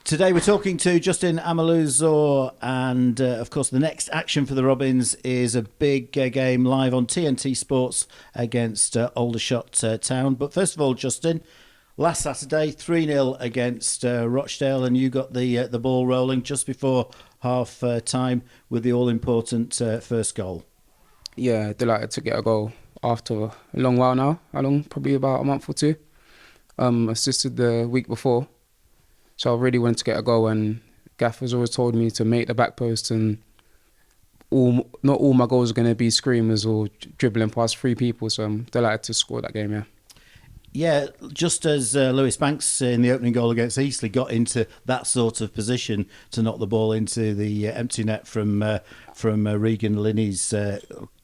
Today we're talking to Justin Amaluzor, and of course the next action for the Robins is a big game live on TNT Sports against Aldershot Town. But first of all, Justin, last Saturday 3-0 against Rochdale, and you got the ball rolling just before half time with the all-important first goal. Yeah, delighted to get a goal after a long while now. How long? Probably about a month or two. Assisted the week before. So I really wanted to get a goal, and Gaffer's always told me to make the back post, and not all my goals are going to be screamers or dribbling past three people, so I'm delighted to score that game, yeah. Yeah, just as Lewis Banks in the opening goal against Eastleigh got into that sort of position to knock the ball into the empty net from Regan Linney's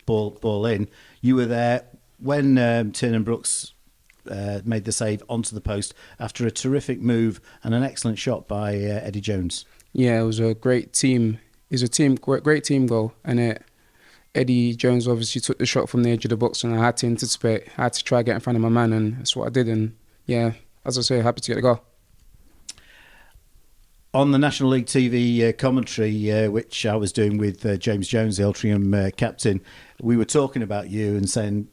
ball in, you were there when Tiernan Brooks made the save onto the post after a terrific move and an excellent shot by Eddie Jones. Yeah, it was a great team. It was a great team goal, and Eddie Jones obviously took the shot from the edge of the box, and I had to anticipate. I had to try to get in front of my man, and that's what I did. And yeah, as I say, happy to get the goal. On the National League TV commentary, which I was doing with James Jones, the Altrincham captain, we were talking about you and saying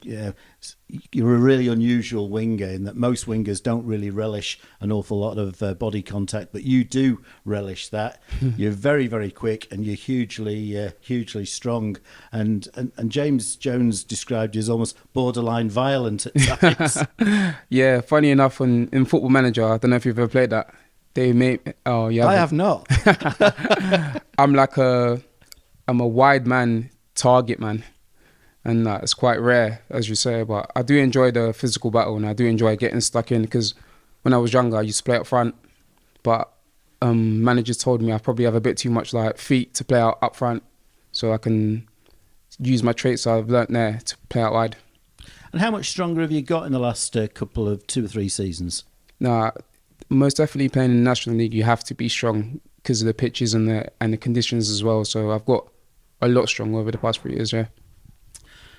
you're a really unusual winger in that most wingers don't really relish an awful lot of body contact, but you do relish that. You're very, very quick and you're hugely strong. And James Jones described you as almost borderline violent at times. Yeah, funny enough, in Football Manager, I don't know if you've ever played that. I have not. I'm a wide man, target man, and it's quite rare, as you say. But I do enjoy the physical battle, and I do enjoy getting stuck in, because when I was younger, I used to play up front, but managers told me I probably have a bit too much feet to play out up front, so I can use my traits I've learnt there to play out wide. And how much stronger have you got in the last couple of 2 or 3 seasons? No. Most definitely playing in the National League, you have to be strong because of the pitches and the conditions as well. So I've got a lot stronger over the past 3 years, yeah.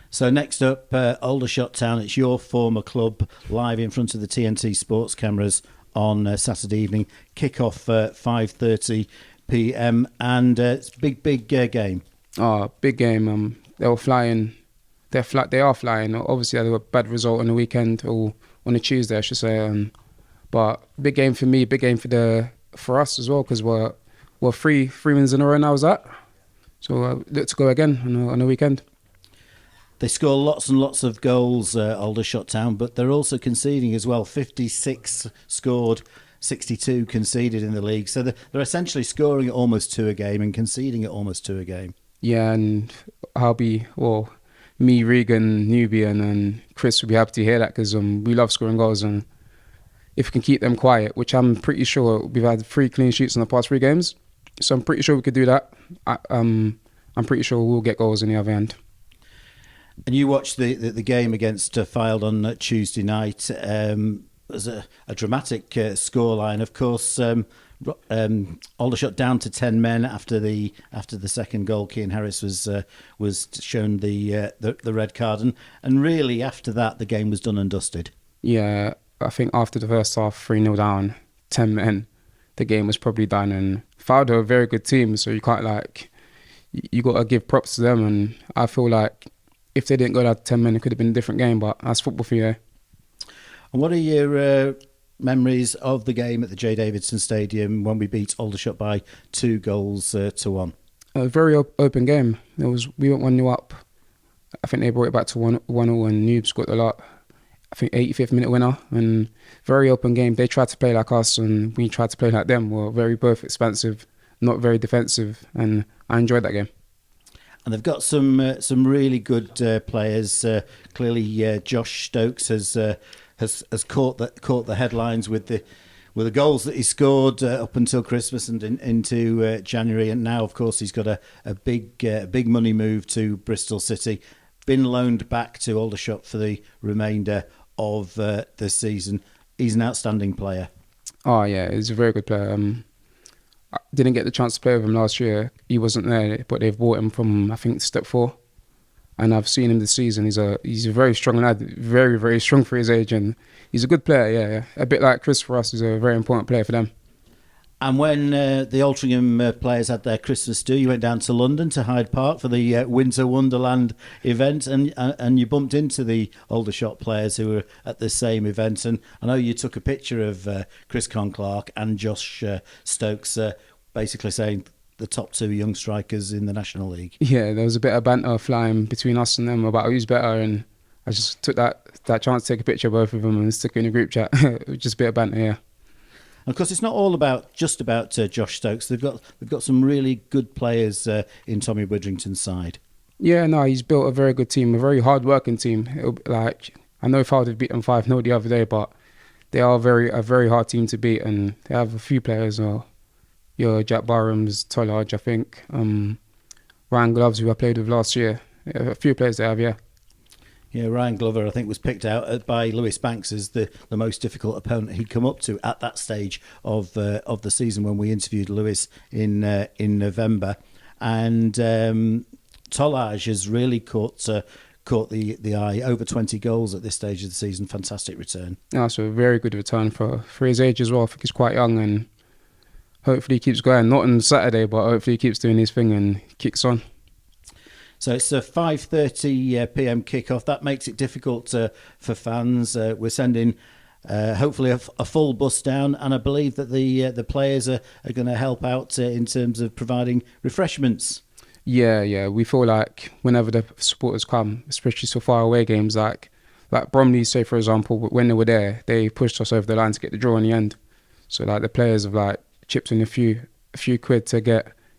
So next up, Aldershot Town. It's your former club, live in front of the TNT Sports cameras on Saturday evening. Kick-off 5:30 p.m. and it's a big game. Oh, big game. They were flying. They are flying. Obviously, they had a bad result on the weekend, or on a Tuesday, I should say. But big game for me, big game for us as well, because we're three wins in a row now, is that? So look to go again on the weekend. They score lots and lots of goals, Aldershot Town, but they're also conceding as well. 56 scored, 62 conceded in the league. So they're essentially scoring at almost 2 a game and conceding at almost 2 a game. Yeah, and me, Regan, Nubian and Chris will be happy to hear that, because we love scoring goals, and if we can keep them quiet, which I'm pretty sure we've had 3 clean sheets in the past 3 games, so I'm pretty sure we could do that. I'm pretty sure we'll get goals in the other end. And you watched the game against Fylde on Tuesday night. It was a dramatic scoreline. Of course, Aldershot down to 10 men after the second goal. Cian Harris was shown the red card, and really after that the game was done and dusted. Yeah. I think after the first half, 3-0 down, 10 men, the game was probably done. And Fylde are a very good team, so you can't you got to give props to them. And I feel like if they didn't go down to 10 men, it could have been a different game, but that's football for you. And what are your memories of the game at the J. Davidson Stadium when we beat Aldershot by 2 goals to 1? A very open game. We went 1-0 up. I think they brought it back to 1-0, and Noobs got a lot. I think 85th minute winner, and very open game. They tried to play like us and we tried to play like them. We're both expansive, not very defensive, and I enjoyed that game. And they've got some really good players. Clearly, Josh Stokes has caught the headlines with the goals that he scored up until Christmas and into January, and now of course he's got a big money move to Bristol City. Been loaned back to Aldershot for the remainder of the season. He's an outstanding player. Oh yeah, he's a very good player. I didn't get the chance to play with him last year. He wasn't there, but they've bought him from, I think, Step 4. And I've seen him this season. He's a very strong lad, very, very strong for his age, and he's a good player, yeah. A bit like Chris for us, he's a very important player for them. And when the Altrincham players had their Christmas do, you went down to London to Hyde Park for the Winter Wonderland event, and you bumped into the Aldershot players who were at the same event. And I know you took a picture of Chris Clark and Josh Stokes, basically saying the top two young strikers in the National League. Yeah, there was a bit of banter flying between us and them about who's better, and I just took that chance to take a picture of both of them and stick it in a group chat. Just a bit of banter, yeah. And of course, it's not all about Josh Stokes. They've got some really good players in Tommy Widrington's side. Yeah, no, he's built a very good team, a very hard-working team. I know Fowler beat them 5-0 the other day, but they are a very hard team to beat, and they have a few players. Your Jack Barham's, Tollage, I think, Ryan Gloves, who I played with last year. Yeah, a few players they have, yeah. Yeah, Ryan Glover, I think, was picked out by Lewis Banks as the most difficult opponent he'd come up to at that stage of the season when we interviewed Lewis in November. And Tollage has really caught the eye. Over 20 goals at this stage of the season. Fantastic return. Yeah, so a very good return for his age as well. I think he's quite young, and hopefully he keeps going. Not on Saturday, but hopefully he keeps doing his thing and kicks on. So it's a 5:30 p.m. kickoff. That makes it difficult for fans. We're sending hopefully a full bus down, and I believe that the players are going to help out in terms of providing refreshments. Yeah. We feel like whenever the supporters come, especially so far away games, like Bromley, say for example, when they were there, they pushed us over the line to get the draw in the end. So like the players have chipped in a few quid to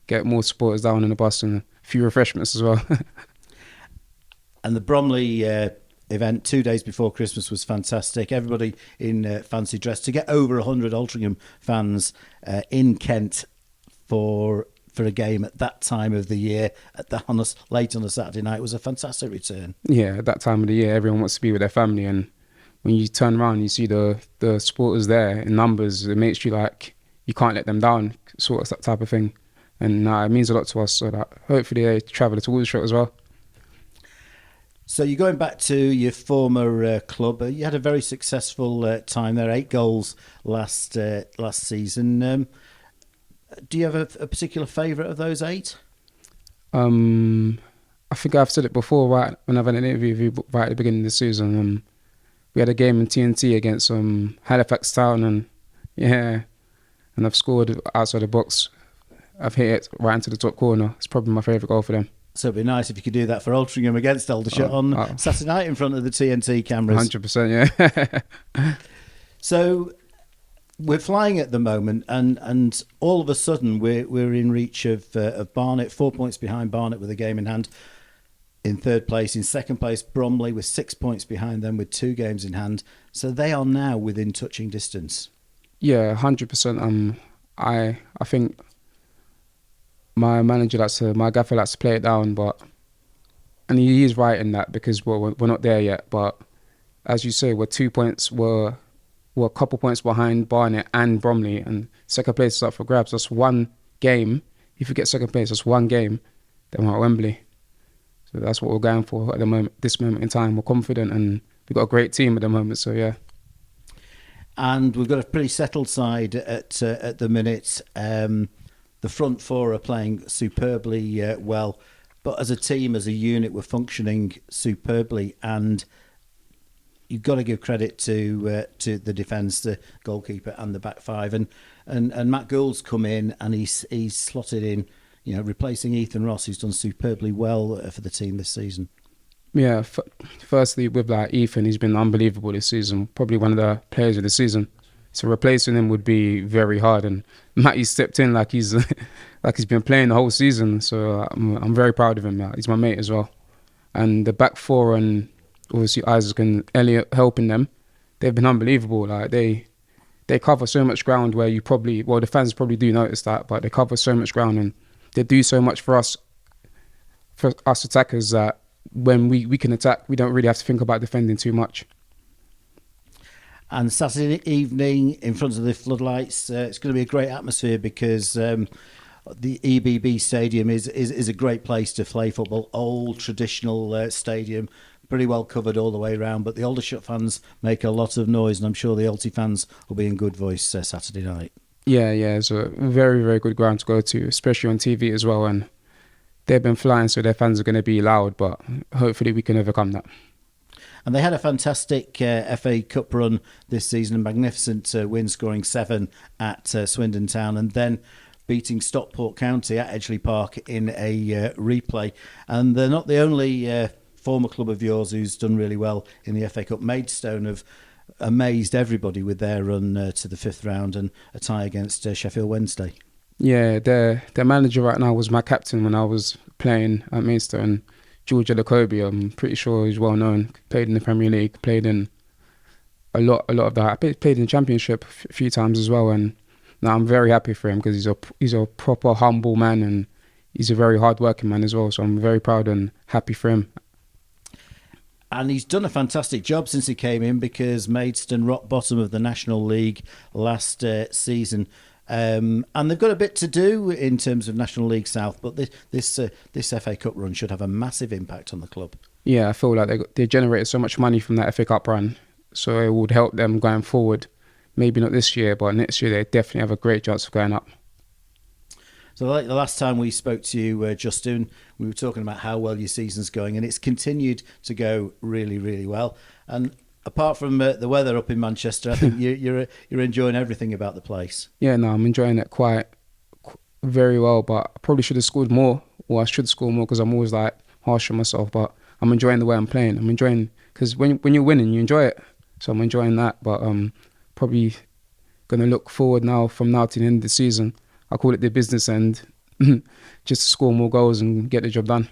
get more supporters down on the bus and few refreshments as well. And the Bromley event 2 days before Christmas was fantastic. Everybody in fancy dress. To get over 100 Altrincham fans in Kent for a game at that time of the year, late on a Saturday night, was a fantastic return. Yeah, at that time of the year, everyone wants to be with their family, and when you turn around, you see the supporters there in numbers. It makes you you can't let them down, sort of that type of thing. And it means a lot to us, so that hopefully they travel to Aldershot as well. So you're going back to your former club. You had a very successful time there, 8 goals last season. Do you have a particular favourite of those 8? I think I've said it before, right, when I've had an interview with you right at the beginning of the season. We had a game in TNT against Halifax Town, and I've scored outside the box. I've hit it right into the top corner. It's probably my favourite goal for them. So it'd be nice if you could do that for Altrincham against Aldershot on Saturday night in front of the TNT cameras. 100%, yeah. So we're flying at the moment, and all of a sudden we're in reach of Barnet, 4 points behind Barnet with a game in hand. In third place, in second place, Bromley with 6 points behind them with 2 games in hand. So they are now within touching distance. Yeah, 100%. I think my gaffer likes to play it down, and he is right in that, because we're not there yet. But as you say, we're 2 points, we're a couple points behind Barnet and Bromley, and second place is up for grabs. That's one game. If you get second place, that's one game. Then we're at Wembley. So that's what we're going for at the moment. This moment in time, we're confident, and we've got a great team at the moment. So yeah. And we've got a pretty settled side at the minute. The front four are playing superbly well, but as a team, as a unit, we're functioning superbly. And you've got to give credit to the defence, the goalkeeper, and the back five. And Matt Gould's come in, and he's slotted in, replacing Ethan Ross, who's done superbly well for the team this season. Yeah, firstly with Ethan, he's been unbelievable this season. Probably one of the players of the season. So replacing him would be very hard, and Matty stepped in like he's been playing the whole season. So I'm very proud of him. He's my mate as well. And the back four, and obviously Isaac and Elliot helping them, they've been unbelievable. They cover so much ground where the fans probably do notice that, but they cover so much ground and they do so much for us attackers, that when we can attack, we don't really have to think about defending too much. And Saturday evening, in front of the floodlights, it's going to be a great atmosphere, because the EBB Stadium is a great place to play football. Old, traditional stadium, pretty well covered all the way around. But the Aldershot fans make a lot of noise, and I'm sure the Alty fans will be in good voice Saturday night. Yeah, yeah, it's a very, very good ground to go to, especially on TV as well. And they've been flying, so their fans are going to be loud, but hopefully we can overcome that. And they had a fantastic FA Cup run this season, a magnificent win, scoring 7 at Swindon Town, and then beating Stockport County at Edgeley Park in a replay. And they're not the only former club of yours who's done really well in the FA Cup. Maidstone have amazed everybody with their run to the 5th round and a tie against Sheffield Wednesday. Yeah, their manager right now was my captain when I was playing at Maidstone, George Jacobi. I'm pretty sure he's well known. Played in the Premier League, played in a lot of that. I played in the Championship a few times as well, and now I'm very happy for him because he's a proper humble man and he's a very hard-working man as well. So I'm very proud and happy for him. And he's done a fantastic job since he came in, because Maidstone rock bottom of the National League last season. And they've got a bit to do in terms of National League South, but this FA Cup run should have a massive impact on the club. Yeah, I feel like they generated so much money from that FA Cup run, so it would help them going forward. Maybe not this year, but next year they definitely have a great chance of going up. So like the last time we spoke to you, Justin, we were talking about how well your season's going, and it's continued to go really, really well. And apart from the weather up in Manchester, I think you're enjoying everything about the place. Yeah, no, I'm enjoying it quite very well, but I probably should have scored more, or I should score more, because I'm always like harsh on myself. But I'm enjoying the way I'm playing. I'm enjoying, because when you're winning, you enjoy it. So I'm enjoying that, but probably going to look forward now from now to the end of the season. I call it the business end, just to score more goals and get the job done.